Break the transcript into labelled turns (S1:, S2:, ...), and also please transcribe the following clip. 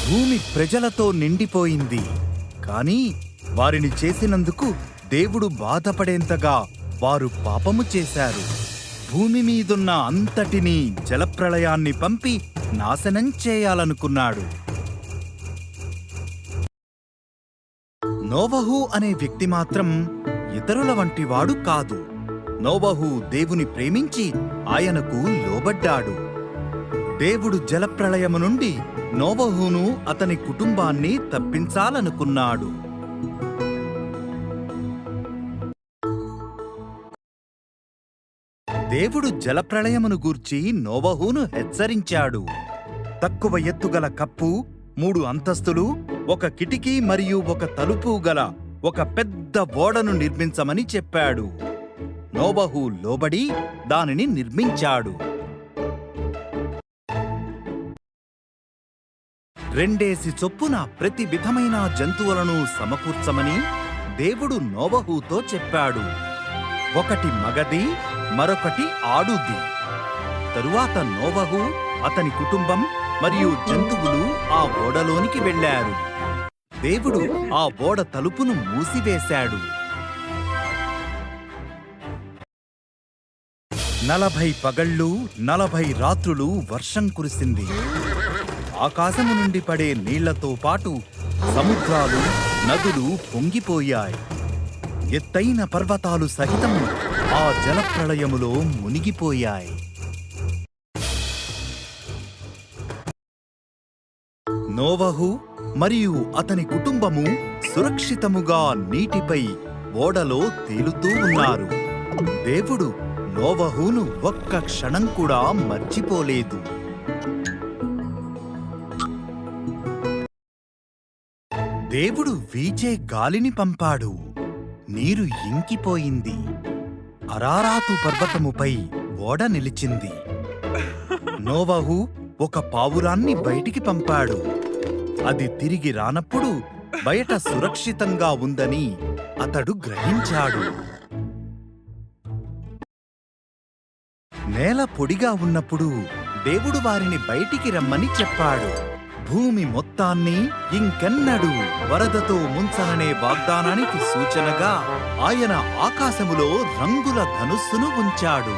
S1: భూమి ప్రజలతో నిండిపోయింది. కాని వారిని చేసినందుకు దేవుడు బాధపడేంతగా వారు పాపము చేశారు. భూమి మీదున్న అంతటినీ జలప్రళయాన్ని పంపి నాశనం చేయాలనుకున్నాడు. నోవహు అనే వ్యక్తి మాత్రం ఇతరుల వంటివాడు కాదు. నోవహు దేవుని ప్రేమించి ఆయనకు లోబడ్డాడు. దేవుడు జలప్రళయము నుండి నోవహును అతని కుటుంబాన్ని తప్పించాలనుకున్నాడు. దేవుడు జలప్రళయమును గూర్చి నోవహును హెచ్చరించాడు. తక్కువ ఎత్తుగల కప్పు, 3 అంతస్తులు, 1 కిటికీ మరియు 1 తలుపు గల ఒక పెద్ద ఓడను నిర్మించమని చెప్పాడు. నోవహు లోబడి దానిని నిర్మించాడు. 2 చొప్పున ప్రతి విధమైన జంతువులను సమకూర్చమని దేవుడు నోవహుతో చెప్పాడు. 1 మగది, మరొకటి ఆడుది. తరువాత నోవహు, అతని కుటుంబం మరియు జంతువులు ఆ ఓడలోనికి వెళ్లారు. దేవుడు ఆ ఓడ తలుపును మూసివేశాడు. 40 పగళ్ళు 40 రాత్రులు వర్షం కురిసింది. ఆకాశము నుండి పడే నీళ్లతో పాటు సముద్రాలు, నదులు పొంగిపోయాయి. ఎత్తైన పర్వతాలు సహితము ఆ జలప్రళయములో మునిగిపోయాయి. నోవహు మరియు అతని కుటుంబము సురక్షితముగా నీటిపై ఓడలో తేలుతూ ఉన్నారు. దేవుడు నోవహును ఒక్క క్షణం కూడా మర్చిపోలేదు. దేవుడు వీచే గాలిని పంపాడు. నీరు ఇంకిపోయింది. అరారాతు పర్వతముపై ఓడ నిలిచింది. నోవహు ఒక పావురాన్ని బయటికి పంపాడు. అది తిరిగి రానప్పుడు బయట సురక్షితంగా ఉందని అతడు గ్రహించాడు. నేల పొడిగా ఉన్నప్పుడు దేవుడు వారిని బయటికి రమ్మని చెప్పాడు. భూమి మొత్తాన్ని ఇంకెన్నడూ వరదతో ముంచననే వాగ్దానానికి సూచనగా ఆయన ఆకాశములో రంగుల ధనుస్సును ఉంచాడు.